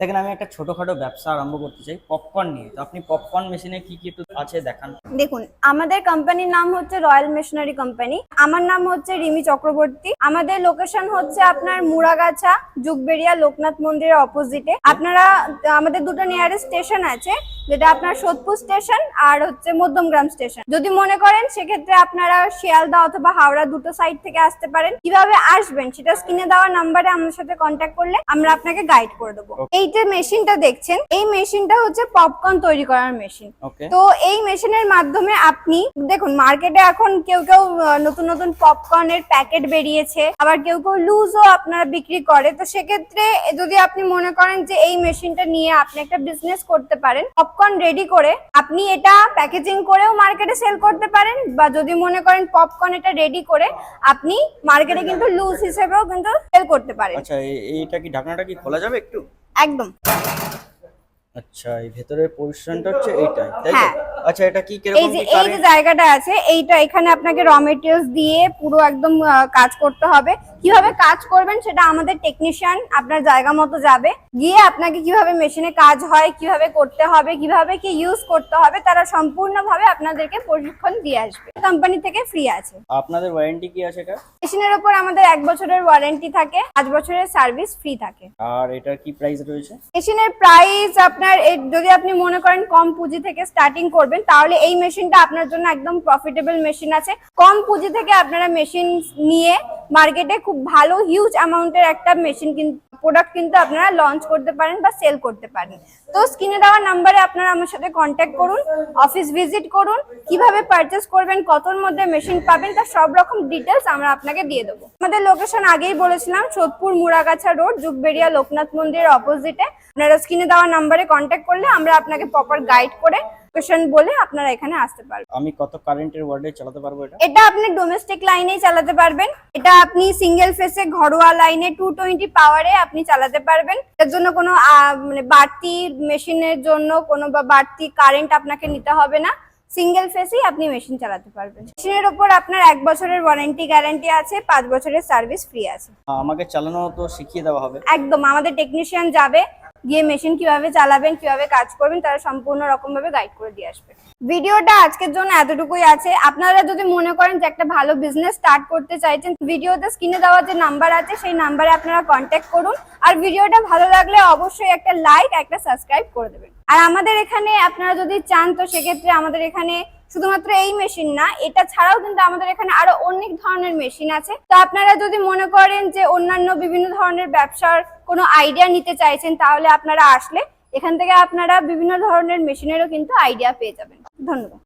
দেখেন আমি একটা ছোটখাটো ব্যবসা আরম্ভ করতে চাই পপকর্ন নিয়ে। তো আপনি পপকর্ন মেশিনে কি কি একটু আছে দেখান। দেখুন, আমাদের কোম্পানির নাম হচ্ছে রয়্যাল মেশিনারি কোম্পানি। আমার নাম হচ্ছে রিমি চক্রবর্তী। আমাদের লোকেশন হচ্ছে আপনার মুড়াগাছা, যুগবেড়িয়া, লোকনাথ মন্দিরের অপোজিটে। আপনারা আমাদের দুটো নিয়ারেস্ট স্টেশন আছে, যেটা আপনার সোদপুর স্টেশন আর হচ্ছে মধ্যমগ্রাম স্টেশন। যদি মনে করেন সেক্ষেত্রে আপনারা শিয়ালদা অথবা হাওড়া দুটো সাইড থেকে আসতে পারেন। কিভাবে আসবেন সেটা স্ক্রিনে দেওয়া নাম্বারে আমার সাথে কন্ট্যাক্ট করলে আমরা আপনাকে গাইড করে দেবো। এই যে মেশিনটা দেখছেন, এই মেশিনটা হচ্ছে পপকর্ন তৈরি করার মেশিন। তো এই মেশিনের মাধ্যমে আপনি দেখুন, মার্কেটে এখন কেউ কেউ নতুন নতুন পপকর্নের প্যাকেট বেরিয়েছে, আবার কেউ কেউ লুজও আপনারা বিক্রি করে। তো সেক্ষেত্রে যদি আপনি মনে করেন যে এই মেশিনটা নিয়ে আপনি একটা বিজনেস করতে পারেন, পপকর্ন রেডি করে আপনি এটা প্যাকেজিং করেও মার্কেটে সেল করতে পারেন, বা যদি মনে করেন পপকর্ন এটা রেডি করে আপনি মার্কেটে কিন্তু লুজ হিসেবেও কিন্তু সেল করতে পারেন। আচ্ছা, এইটা কি ঢাকনাটা কি খোলা যাবে একটু? একদম। আচ্ছা, এই ভেতরের পজিশনটা হচ্ছে এইটাই, তাই তো? হ্যাঁ। আচ্ছা, এটা কি এই কিরকম যে কি এই যে জায়গাটা আছে, এইটা এখানে আপনাকে র মেটেরিয়ালস দিয়ে পুরো একদম কাজ করতে হবে। কিভাবে কাজ করবেন সেটা আমাদের টেকনিশিয়ান আপনার জায়গা মতো যাবে, গিয়ে আপনাকে কিভাবে মেশিনে কাজ হয়, কিভাবে করতে হবে, কিভাবে কি ইউজ করতে হবে, তারা সম্পূর্ণভাবে আপনাদেরকে প্রশিক্ষণ দিয়ে আসবে। কোম্পানি থেকে ফ্রি আছে। আপনাদের ওয়ারেন্টি কি আছে এটা? মেশিনের উপর আমাদের 1 বছরের ওয়ারেন্টি থাকে, 5 বছরের সার্ভিস ফ্রি থাকে। আর এটার কি প্রাইস রয়েছে? মেশিনের প্রাইস আপনার যদি আপনি মনে করেন কম পুঁজি থেকে স্টার্টিং করবেন, তাহলে এই মেশিনটা আপনার জন্য একদম প্রফিটেবল মেশিন আছে। কম পুঁজি থেকে আপনারা মেশিন নিয়ে মার্কেটে খুব ভালো হিউজ অ্যামাউন্টের একটা মেশিন প্রোডাক্ট কিন্তু আপনারা লঞ্চ করতে পারেন বা সেল করতে পারেন। তো স্ক্রিনে দেওয়া নাম্বারে আপনারা আমার সাথে কন্ট্যাক্ট করুন, অফিস ভিজিট করুন, কিভাবে পারচেস করবেন, কতর মধ্যে মেশিন পাবেন, তার সব রকম ডিটেলস আমরা আপনাকে দিয়ে দেবো। আমাদের লোকেশন আগেই বলেছিলাম, সোদপুর মুড়াগাছা রোড, যুগবেড়িয়া, লোকনাথ মন্দিরের অপোজিটে। আপনারা স্ক্রিনে দেওয়া নাম্বারে কন্ট্যাক্ট করলে আমরা আপনাকে প্রপার গাইড করে লোকেশন বলে আপনারা এখানে আসতে পারবেন। আমি কত কারেন্টের ওয়ার্ডে চালাতে পারবো এটা? এটা আপনি ডোমেস্টিক লাইনেই চালাতে পারবেন। এটা আপনি সিঙ্গেল ফেসে ঘরোয়া লাইনে 220 পাওয়ারে আপনি চালাতে পারবেন। এর জন্য কোনো মানে বাড়তি মেশিনের জন্য কোনো বা বাড়তি কারেন্ট আপনাকে নিতে হবে না। সিঙ্গেল ফেসেই আপনি মেশিন চালাতে পারবেন। মেশিনের উপর আপনার 1 বছরের ওয়ারেন্টি গ্যারান্টি আছে, 5 বছরের সার্ভিস ফ্রি আছে। আমাকে চালানো তো শিখিয়ে দেওয়া হবে? একদম, আমাদের টেকনিশিয়ান যাবে, গিয়ে মেশিন কিভাবে চালাবেন, কিভাবে কাজ করবেন, তারা সম্পূর্ণ রকম ভাবে গাইড করে দিয়ে আসবে। ভিডিওটা আজকের জন্য এতটুকুই আছে। আপনারা যদি মনে করেন যে একটা ভালো বিজনেস স্টার্ট করতে চাইছেন, ভিডিওতে স্ক্রিনে দেওয়া যে নাম্বার আছে সেই নাম্বারে আপনারা কন্ট্যাক্ট করুন। আর ভিডিওটা ভালো লাগলে অবশ্যই একটা লাইক, একটা সাবস্ক্রাইব করে দেবেন। আর আমাদের এখানে আপনারা যদি চান, তো সেক্ষেত্রে আমাদের এখানে শুধুমাত্র এই মেশিন না, এটা ছাড়াও কিন্তু আমাদের এখানে আরো অনেক ধরনের মেশিন আছে। তো আপনারা যদি মনে করেন যে অন্যান্য বিভিন্ন ধরনের ব্যবসার কোনো আইডিয়া নিতে চাইছেন, তাহলে আপনারা আসলে এখান থেকে আপনারা বিভিন্ন ধরনের মেশিনেরও কিন্তু আইডিয়া পেয়ে যাবেন। ধন্যবাদ।